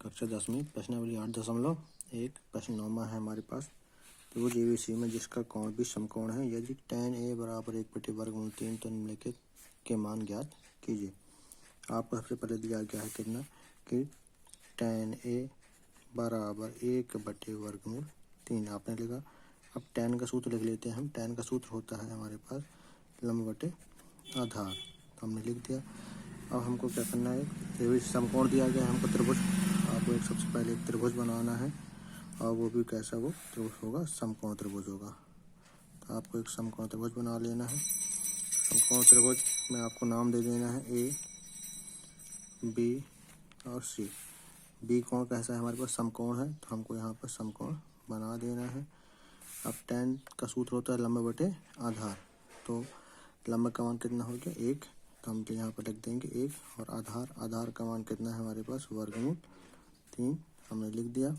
कक्षा 10वीं प्रश्नावली 8.1 प्रश्न 9 है हमारे पास। तो वो जेबीसी में जिसका कोण भी समकोण है, यदि tan a बराबर 1/वर्गमूल 3 तो निम्नलिखित के मान ज्ञात कीजिए। आपको सबसे पहले दिया गया है कितना कि tan a बराबर 1/वर्गमूल 3 आपने लिखा। अब tan का सूत्र लिख लेते हैं हम। tan का सूत्र होता है हमारे पास लंब बटे आधार, तो हमने लिख दिया। अब हमको क्या करना है, त्रिभुज समकोण दिया गया है हमको त्रिभुज। आपको एक सबसे पहले एक त्रिभुज बनाना है, और वो भी कैसा वो त्रिभुज होगा, समकोण त्रिभुज होगा। तो आपको एक समकोण त्रिभुज बना लेना है। समकोण त्रिभुज में आपको नाम दे देना है ए, बी और सी। बी कोण कैसा है हमारे पास, समकोण है, तो हमको यहाँ पर समकोण बना देना है। अब tan का सूत्र होता है लंब बटे आधार, तो लंब का मान कितना हो गया 1, तो हम तो यहाँ पर लिख देंगे 1। और आधार का मान कितना है हमारे पास, वर्गमूल 3 हमने लिख दिया।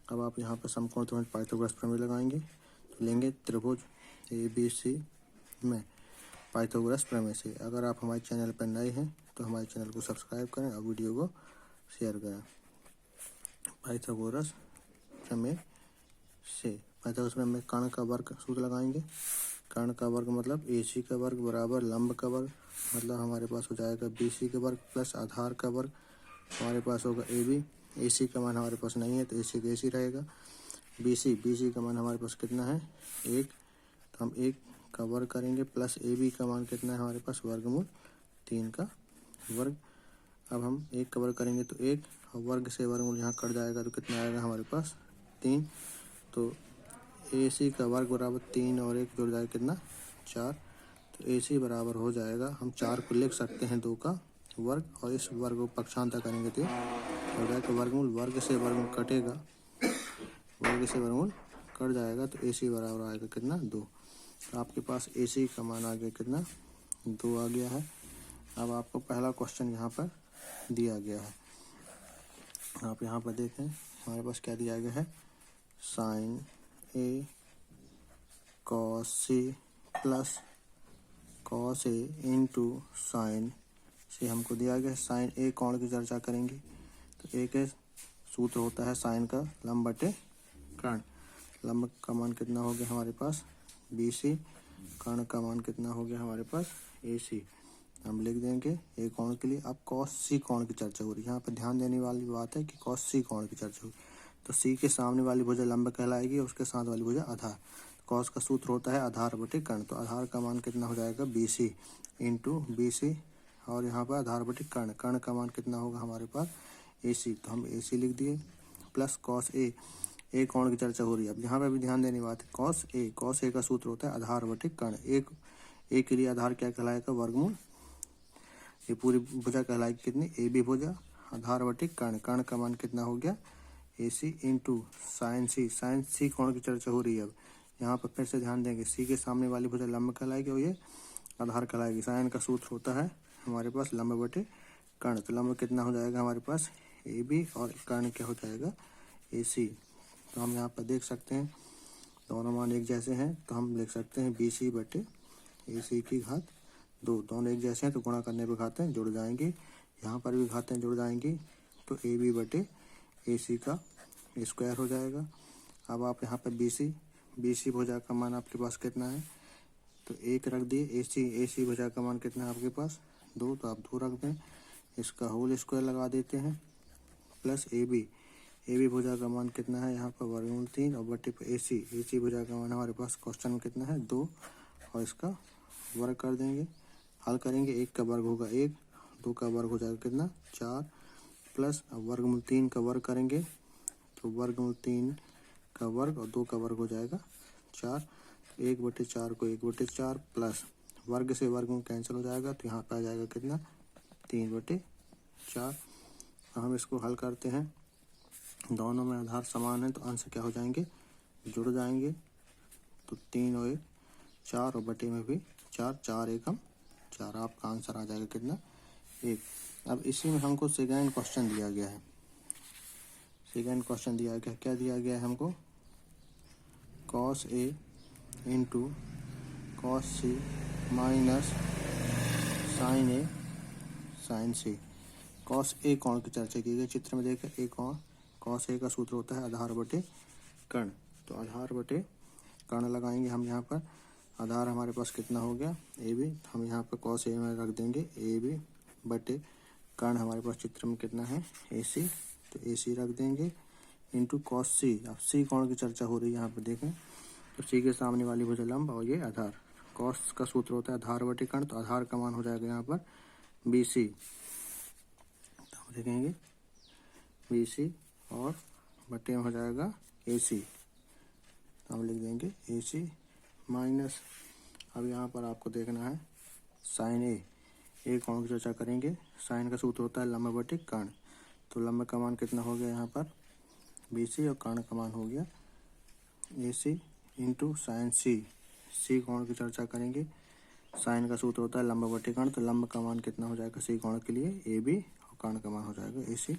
अब आप यहाँ पर समकोण त्रिभुज पाइथागोरस प्रमेय लगाएंगे, तो लेंगे त्रिभुज ABC में पाइथागोरस प्रमेय से। अगर आप हमारे चैनल पर नए हैं तो हमारे चैनल को सब्सक्राइब करें और वीडियो को शेयर करें। पाइथागोरस प्रमेय से, पाइथागोरस प्रमेय में कर्ण का वर्ग सूत्र लगाएंगे। कर्ण का वर्ग मतलब AC का वर्ग बराबर लंब का वर्ग, मतलब हमारे पास हो जाएगा BC का वर्ग प्लस आधार का वर्ग हमारे पास होगा AB। AC का मान हमारे पास नहीं है तो AC का AC रहेगा। BC का मान हमारे पास कितना है 1, तो हम 1 का वर्ग करेंगे प्लस AB का मान कितना है हमारे पास वर्गमूल 3 का वर्ग। अब हम 1 का वर्ग करेंगे तो 1, और वर्ग से वर्गमूल यहाँ कट जाएगा तो कितना आएगा हमारे पास 3। तो AC का वर्ग बराबर 3 और 1 जुड़ जाएगा कितना 4। तो AC बराबर हो जाएगा, हम 4 को लिख सकते हैं 2 का वर्ग, और इस वर्ग को पक्षांतर करेंगे तो हो जाएगा वर्गमूल, वर्ग से वर्गमूल कटेगा, वर्ग से वर्गमूल कट जाएगा, तो AC बराबर आएगा कितना 2। तो आपके पास AC का मान आ गया कितना 2 आ गया है। अब आपको पहला क्वेश्चन यहाँ पर दिया गया है, आप यहाँ पर देखें हमारे पास क्या दिया गया है, sine A cos C plus cos A into sine से हमको दिया गया है। साइन A कोण की चर्चा करेंगे, तो A के सूत्र होता है साइन का लंब बटे कर्ण। लंब का मान कितना हो गया हमारे पास BC, कर्ण का मान कितना हो गया हमारे पास AC। हम लिख देंगे A कोण के लिए। अब cos C कोण की चर्चा हो रही है, यहाँ पर ध्यान देने वाली बात है कि cos C कोण की चर्चा हो रही है, तो C के सामने वाली भुजा लंब कहलाएगी, उसके साथ वाली भुजा आधार। cos का सूत्र होता है आधार बटे कर्ण, तो आधार का मान कितना हो जाएगा BC इंटू BC, और यहाँ पर आधार बटे कर्ण, कर्ण का मान कितना होगा हमारे पास AC, तो हम AC लिख दिए प्लस cos A कोण की चर्चा हो रही है। अब यहाँ पर भी ध्यान देने बात है, cos A का सूत्र होता है आधार बटे कर्ण। A के लिए आधार क्या कहलाएगा वर्गमूल, ये पूरी भुजा कहलाएगी कितनी AB भुजा, आधार बटे कर्ण, कर्ण का मान कितना हो गया AC इंटू साइन C कोण की चर्चा हो रही है। अब यहाँ पर फिर से ध्यान देंगे, C के सामने वाली भुजा लंब कहलाएगी और ये आधार कहलाएगी। साइन का सूत्र होता है हमारे पास लंब बटे कर्ण, तो लंब कितना हो जाएगा हमारे पास AB और कर्ण क्या हो जाएगा AC। तो हम यहाँ पर देख सकते हैं दोनों मान एक जैसे हैं, तो हम लिख सकते हैं BC बटे AC की घात 2। दोनों एक जैसे हैं तो गुणा करने पर घातें जुड़ जाएंगी, यहाँ पर भी घातें जुड़ जाएंगी, तो AB बटे AC का स्क्वायर हो जाएगा। अब आप यहाँ पर BC भुजा का मान आपके पास कितना है, तो 1 रख दिए। AC भुजा का मान कितना है आपके पास 2, तो आप 2 रख दें, इसका होल स्क्वायर लगा देते हैं प्लस AB भुजा का मान कितना है यहाँ पर वर्गमूल 3 और बटे पे AC भुजा का मान हमारे पास क्वेश्चन में कितना है 2, और इसका वर्ग कर देंगे, हल करेंगे। 1 का वर्ग होगा 1, 2 का वर्ग हो जाएगा कितना 4, प्लस अब वर्गमूल 3 का वर्ग करेंगे, तो वर्गमूल 3 का वर्ग और 2 का वर्ग हो जाएगा 4। 1/4 को 1/4 प्लस वर्ग से वर्गमूल कैंसिल हो जाएगा, तो यहाँ पर आ जाएगा कितना 3/4। हम इसको हल करते हैं, दोनों में आधार समान है तो अंश क्या हो जाएंगे जुड़ जाएंगे, तो 3 और 1 4 और बटे में भी 4, 4 एकम 4, आपका आंसर आ जाएगा कितना 1। अब इसी में हमको सेकेंड क्वेश्चन दिया गया है। सेकेंड क्वेश्चन दिया गया, क्या दिया गया है हमको, cos A into cos C minus sine A sine C। Cos A कोण की चर्चा की गई। चित्र में देखें ए कोण, कॉस ए का सूत्र होता है आधार बटे कर्ण। तो आधार बटे कर्ण लगाएंगे हम यहाँ पर। आधार हमारे पास कितना हो गया ए बी, हम यहाँ पर कॉस ए में रख देंगे ए बी बटे कर्ण हमारे पास चित्र में कितना है ए सी, तो ए सी रख देंगे इंटू कॉस सी। अब सी कोण की चर्चा हो रही है यहाँ पर देखें, तो सी के सामने वाली भुजा लंब और ये आधार। कॉस का सूत्र होता है आधार बटे कर्ण, तो आधार का मान हो जाएगा यहाँ पर बी सी। तो हम देखेंगे बी सी और बटे में हो जाएगा ए सी, तो हम लिख देंगे ए सी माइनस। अब यहाँ पर आपको देखना है साइन ए कोण की चर्चा करेंगे। साइन का सूत्र होता है लंब बटे कर्ण, तो लंब का मान कितना हो गया यहाँ पर बी सी और कर्ण का मान हो गया ए सी इंटू साइन सी। सी कोण की चर्चा करेंगे। साइन का सूत्र होता है लंब बटे कर्ण, तो लंब का मान कितना हो जाएगा सी कोण के लिए ए बी और कर्ण का मान हो जाएगा ए सी।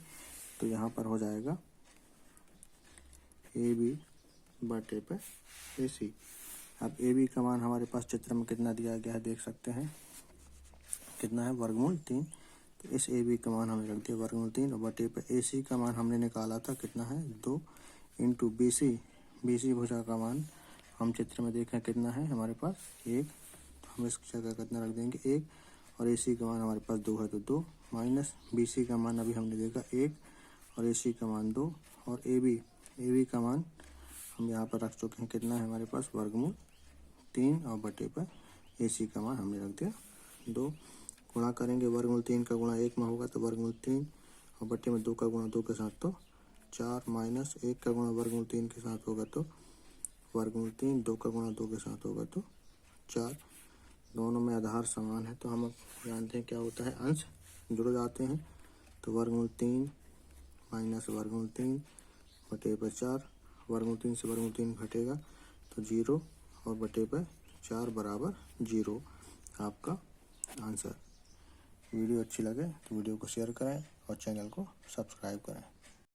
तो यहाँ पर हो जाएगा ए बी बटे पे ए सी। अब ए बी का मान हमारे पास चित्र में कितना दिया गया है देख सकते हैं, कितना है वर्गमूल 3। तो इस ए बी का मान हमने रख दिया वर्गमूल 3 और बटे पे ए सी का मान हमने निकाला था कितना है 2 into B C. B C भुजा का मान हम चित्र में देखें कितना है हमारे पास 1, तो हम इसकी जगह कितना रख देंगे 1 और ए सी का मान हमारे पास 2 है तो 2 माइनस बी सी का मान अभी हमने देखा 1 और ए सी का मान 2 और ए बी का मान हम यहाँ पर रख चुके हैं कितना है हमारे पास वर्गमूल 3 और बटे पर ए सी का मान हमने रख दिया 2। गुणा करेंगे वर्गमूल 3 का गुणा 1 में होगा तो वर्गमूल 3 और बटे में 2 का गुणा 2 के साथ तो 4 माइनस 1 का गुणा वर्गमूल 3 के साथ होगा तो वर्गमूल 3, 2 का गुणा 2 के साथ होगा तो 4। दोनों में आधार समान है तो हम जानते हैं क्या होता है अंश जुड़ जाते हैं। तो वर्गमूल 3 माइनस वर्गमूल 3 बटे पर 4, वर्गमूल 3 से वर्गमूल 3 घटेगा तो 0 और बटे पर 4 बराबर 0 आपका आंसर। वीडियो अच्छी लगे तो वीडियो को शेयर करें और चैनल को सब्सक्राइब करें।